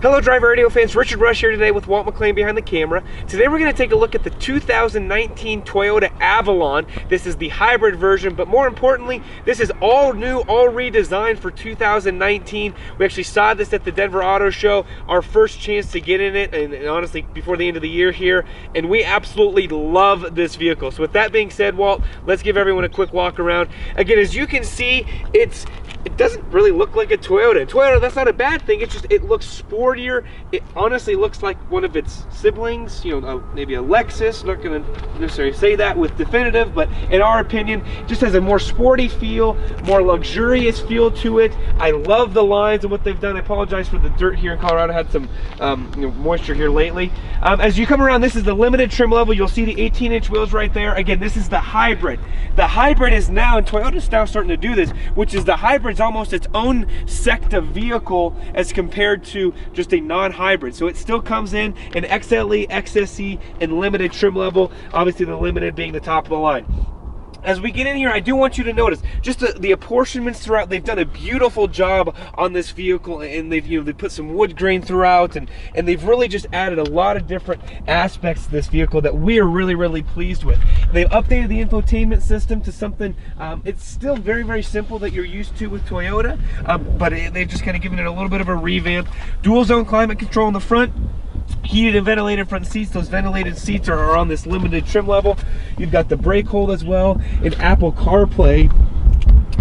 Hello Driver Radio fans, Richard Rush here today with Walt McLean behind the camera. Today we're going to take a look at the 2019 Toyota Avalon. This is the hybrid version, but more importantly, this is all new, all redesigned for 2019. We actually saw this at the Denver Auto Show, our first chance to get in it, and honestly before the end of the year here, and we absolutely love this vehicle. So with that being said, Walt, let's give everyone a quick walk around. Again, as you can see, it doesn't really look like a Toyota. Toyota, that's not a bad thing, it's just, it looks sportier. It honestly looks like one of its siblings, you know, maybe a Lexus. Not gonna necessarily say that with definitive, but in our opinion, it just has a more sporty feel, more luxurious feel to it. I love the lines and what they've done. I apologize for the dirt here in Colorado. I had some moisture here lately. As you come around, this is the limited trim level. You'll see the 18-inch wheels right there. Again, this is the hybrid. The hybrid is now, and Toyota's now starting to do this, which is the hybrid's almost its own sect of vehicle as compared to just a non-hybrid. So it still comes in an XLE, XSE, and limited trim level. Obviously the limited being the top of the line. As we get in here, I do want you to notice just the apportionments throughout. They've done a beautiful job on this vehicle, and they've put some wood grain throughout, and they've really just added a lot of different aspects to this vehicle that we are really pleased with. They've updated the infotainment system to something, it's still very simple that you're used to with Toyota, but they've just kind of given it a little bit of a revamp. Dual zone climate control in the front. Heated and ventilated front seats. Those ventilated seats are on this limited trim level. You've got the brake hold as well, and Apple CarPlay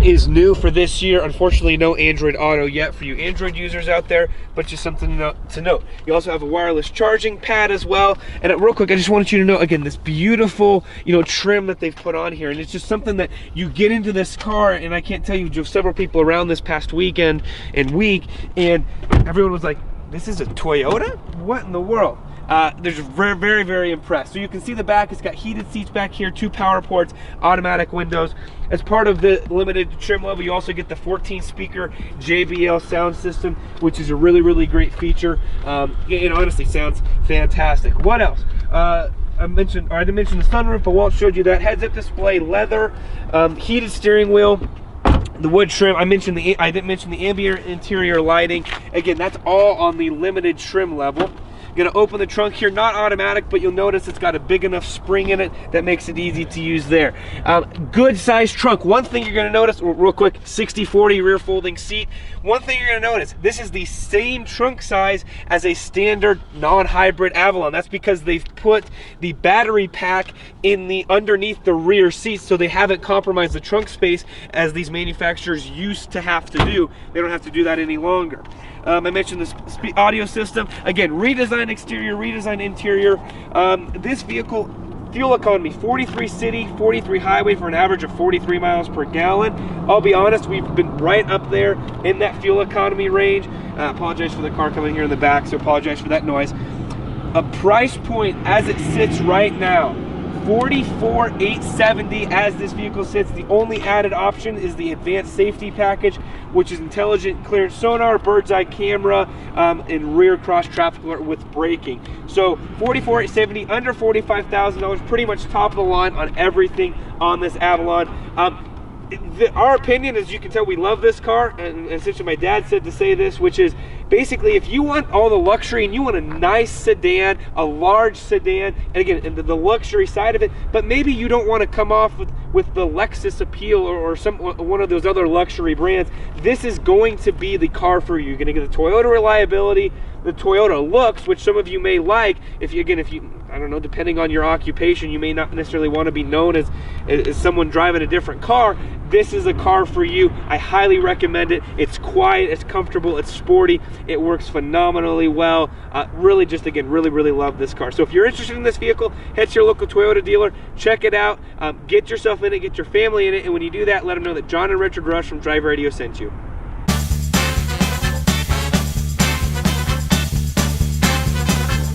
is new for this year. Unfortunately, no Android Auto yet for you Android users out there, but just something to note. You also have a wireless charging pad as well. And real quick, I just wanted you to know, again, this beautiful, trim that they've put on here, and it's just something that you get into this car, and I can't tell you, drove several people around this past weekend and week, and everyone was like, this is a Toyota? What in the world? They're just very impressed. So you can see the back, it's got heated seats back here, 2 power ports, automatic windows. As part of the limited trim level, you also get the 14-speaker JBL sound system, which is a really great feature. It honestly sounds fantastic. What else? I didn't mention the sunroof, but Walt showed you that. Heads-up display, leather, heated steering wheel. The wood trim, I didn't mention the ambient interior lighting. Again, that's all on the limited trim level. Gonna open the trunk here, not automatic, but you'll notice it's got a big enough spring in it that makes it easy to use there. Good sized trunk. One thing you're gonna notice, real quick, 60/40 rear folding seat. One thing you're gonna notice, this is the same trunk size as a standard non-hybrid Avalon. That's because they've put the battery pack in underneath the rear seats, so they haven't compromised the trunk space as these manufacturers used to have to do. They don't have to do that any longer. I mentioned the audio system. Again, redesigned exterior, redesigned interior. This vehicle, fuel economy, 43 city, 43 highway for an average of 43 miles per gallon. I'll be honest, we've been right up there in that fuel economy range. Apologize for the car coming here in the back, so apologize for that noise. A price point as it sits right now, $44,870 as this vehicle sits. The only added option is the advanced safety package, which is intelligent clearance sonar, bird's eye camera, and rear cross traffic alert with braking. So $44,870, under $45,000, pretty much top of the line on everything on this Avalon. Our opinion, as you can tell, we love this car, and essentially my dad said to say this, which is basically if you want all the luxury and you want a nice sedan, a large sedan, and again, the luxury side of it, but maybe you don't want to come off with the Lexus appeal or one of those other luxury brands, this is going to be the car for you. You're going to get the Toyota reliability, the Toyota looks, which some of you may like. If you, I don't know, depending on your occupation, you may not necessarily want to be known as someone driving a different car. This is a car for you. I highly recommend it. It's quiet, it's comfortable, it's sporty, it works phenomenally well. Really, just again, really love this car. So if you're interested in this vehicle, head to your local Toyota dealer, check it out, get yourself in it, get your family in it, and when you do that, let them know that John and Richard Rush from Drive Radio sent you.